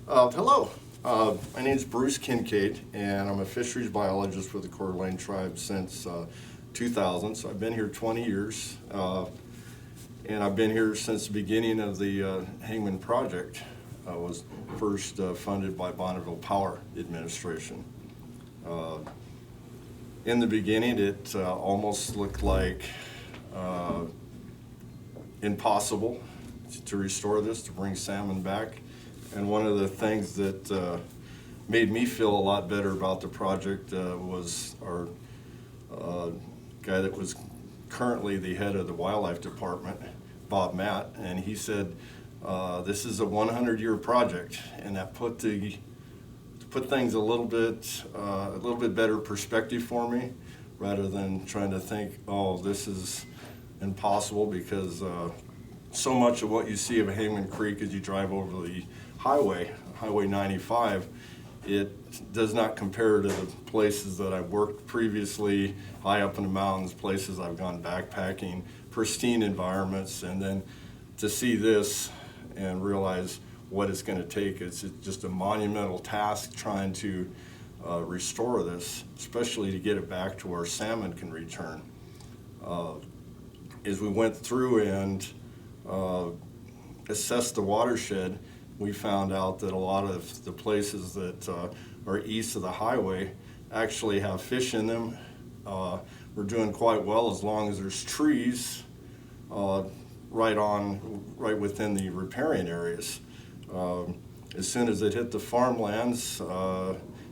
Hello, my name is Bruce Kinkead, and I'm a fisheries biologist with the Coeur d'Alene tribe since 2000. So I've been here 20 years, and I've been here since the beginning of the Hangman project. Was first funded by Bonneville Power Administration. In the beginning, it almost looked like impossible to restore this, to bring salmon back. And one of the things that made me feel a lot better about the project was our guy that was currently the head of the wildlife department, Bob Matt, and he said, this is a 100-year project, and that put things a little bit better perspective for me, rather than trying to think, oh, this is impossible, because so much of what you see of Hangman Creek as you drive over the Highway 95, it does not compare to the places that I've worked previously, high up in the mountains, places I've gone backpacking, pristine environments, and then to see this and realize what it's going to take. It's just a monumental task trying to restore this, especially to get it back to where salmon can return. As we went through and assessed the watershed, we found out that a lot of the places that are east of the highway actually have fish in them. We're doing quite well as long as there's trees right within the riparian areas. As soon as it hit the farmlands,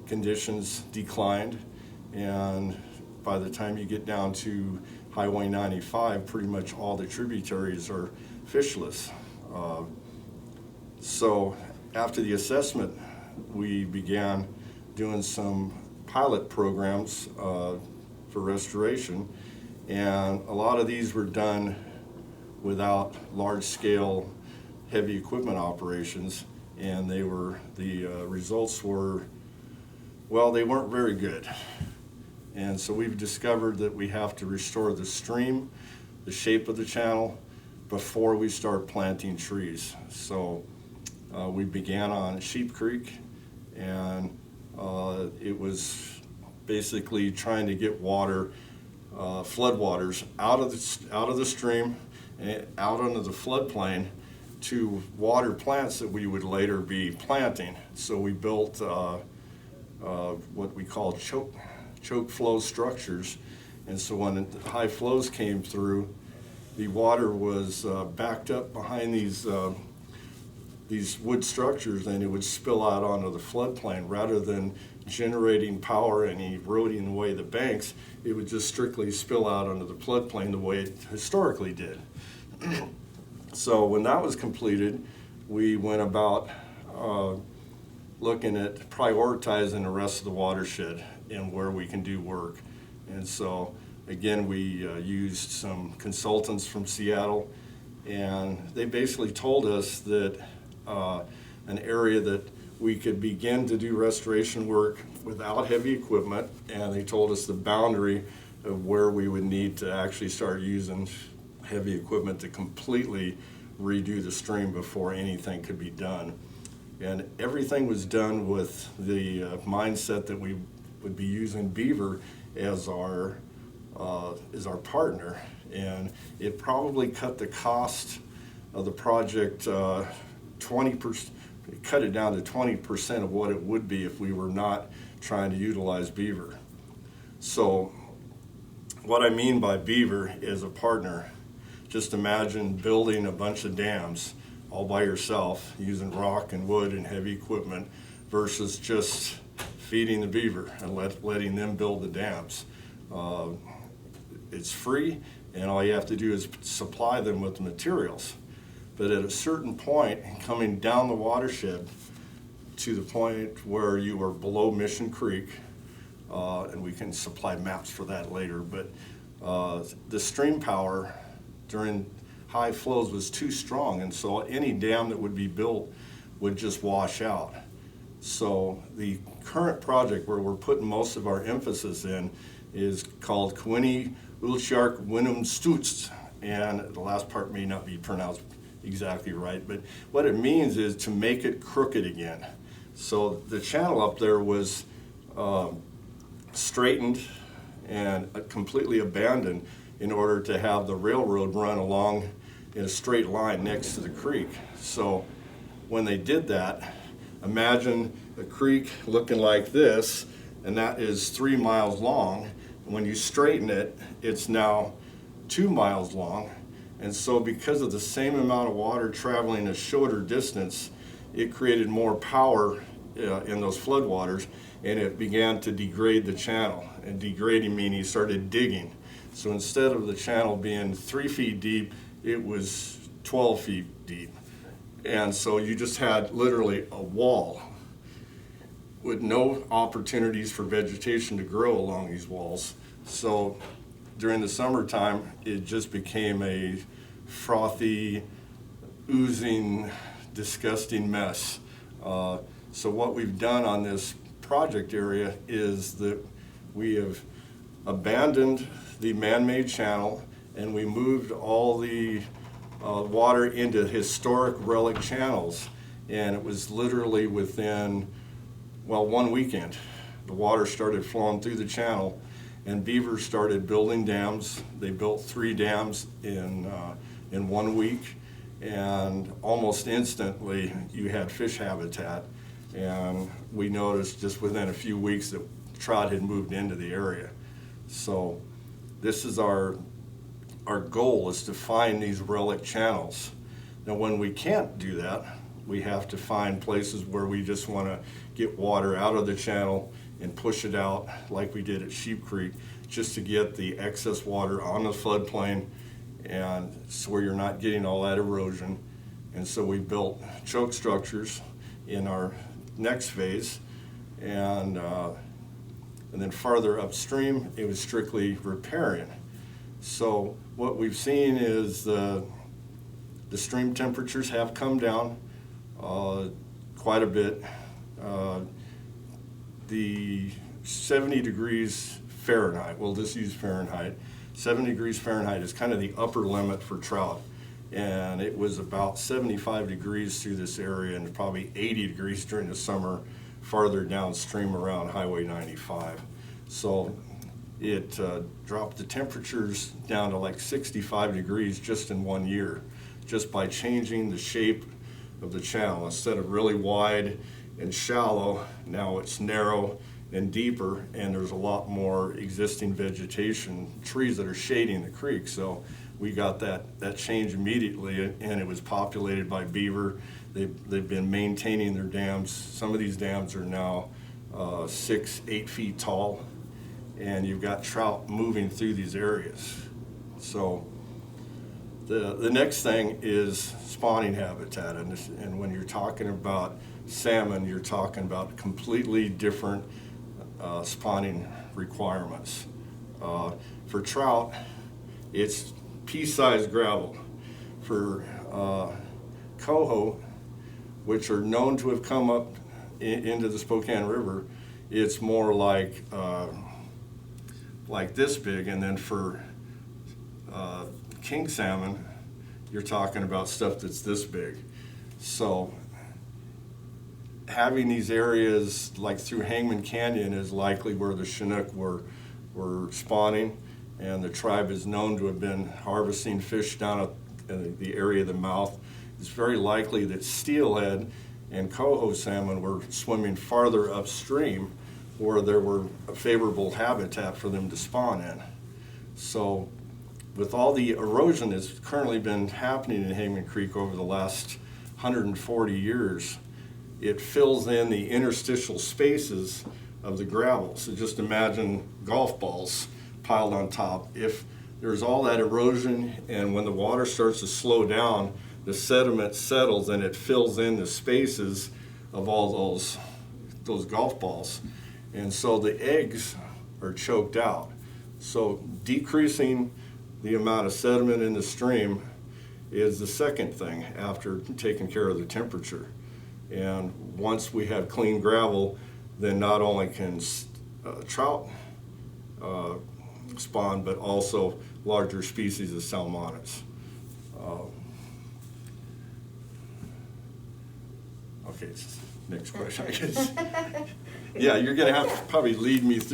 conditions declined, and by the time you get down to Highway 95, pretty much all the tributaries are fishless. So after the assessment, we began doing some pilot programs for restoration, and a lot of these were done without large-scale heavy equipment operations, and the results were, well, they weren't very good. And so we've discovered that we have to restore the stream, the shape of the channel, before we start planting trees. So we began on Sheep Creek, and it was basically trying to get water, floodwaters out of the stream and out onto the floodplain to water plants that we would later be planting. So we built what we call choke flow structures, and so when the high flows came through, the water was backed up behind these wood structures, and it would spill out onto the floodplain. Rather than generating power and eroding away the banks, it would just strictly spill out onto the floodplain the way it historically did. So when that was completed, we went about looking at prioritizing the rest of the watershed and where we can do work. And so again, we used some consultants from Seattle, and they basically told us that an area that we could begin to do restoration work without heavy equipment, and they told us the boundary of where we would need to actually start using heavy equipment to completely redo the stream before anything could be done. And everything was done with the mindset that we would be using beaver as our partner, and it probably cut the cost of the project 20%. It cut it down to 20% of what it would be if we were not trying to utilize beaver. So what I mean by beaver is a partner. Just imagine building a bunch of dams all by yourself using rock and wood and heavy equipment versus just feeding the beaver and letting them build the dams. It's free, and all you have to do is supply them with the materials. But at a certain point, coming down the watershed to the point where you are below Mission Creek, and we can supply maps for that later, but the stream power during high flows was too strong, and so any dam that would be built would just wash out. So the current project where we're putting most of our emphasis in is called Kwini Ulshark Winum Stutz, and the last part may not be pronounced exactly right, but what it means is to make it crooked again. So the channel up there was straightened and completely abandoned in order to have the railroad run along in a straight line next to the creek. So when they did that, imagine a creek looking like this, and that is 3 miles long. And when you straighten it, it's now 2 miles long. And so because of the same amount of water traveling a shorter distance, it created more power in those floodwaters, and it began to degrade the channel. And degrading meaning you started digging. So instead of the channel being 3 feet deep, it was 12 feet deep. And so you just had literally a wall with no opportunities for vegetation to grow along these walls. So during the summertime, it just became a frothy, oozing, disgusting mess. So what we've done on this project area is that we have abandoned the man-made channel, and we moved all the water into historic relic channels. And it was literally within, well, 1 weekend, the water started flowing through the channel, and beavers started building dams. They built 3 dams in 1 week, and almost instantly you had fish habitat. And we noticed just within a few weeks that trout had moved into the area. So this is our goal, is to find these relic channels. Now when we can't do that, we have to find places where we just want to get water out of the channel and push it out like we did at Sheep Creek, just to get the excess water on the floodplain, and so where you're not getting all that erosion. And so we built choke structures in our next phase, and then farther upstream it was strictly riparian. So what we've seen is the stream temperatures have come down quite a bit. The 70 degrees Fahrenheit, we'll just use Fahrenheit, 70 degrees Fahrenheit is kind of the upper limit for trout. And it was about 75 degrees through this area, and probably 80 degrees during the summer farther downstream around Highway 95. So it dropped the temperatures down to like 65 degrees just in 1 year, just by changing the shape of the channel. Instead of really wide and shallow, now it's narrow and deeper, and there's a lot more existing vegetation, trees that are shading the creek. So we got that change immediately, and it was populated by beaver. They've been maintaining their dams. Some of these dams are now 6-8 feet tall, and you've got trout moving through these areas. So the next thing is spawning habitat, and when you're talking about salmon, you're talking about completely different spawning requirements. For trout, it's pea-sized gravel. For coho, which are known to have come up into the Spokane River, it's more like this big. And then for king salmon, you're talking about stuff that's this big. So having these areas like through Hangman Canyon is likely where the Chinook were spawning, and the tribe is known to have been harvesting fish down at the area of the mouth. It's very likely that steelhead and coho salmon were swimming farther upstream where there were a favorable habitat for them to spawn in. So with all the erosion that's currently been happening in Hangman Creek over the last 140 years, it fills in the interstitial spaces of the gravel. So just imagine golf balls piled on top. If there's all that erosion, and when the water starts to slow down, the sediment settles and it fills in the spaces of all those golf balls. And so the eggs are choked out. So decreasing the amount of sediment in the stream is the second thing after taking care of the temperature. And once we have clean gravel, then not only can trout spawn, but also larger species of salmonids. Okay, next question, I guess. Yeah, you're gonna have to probably lead me through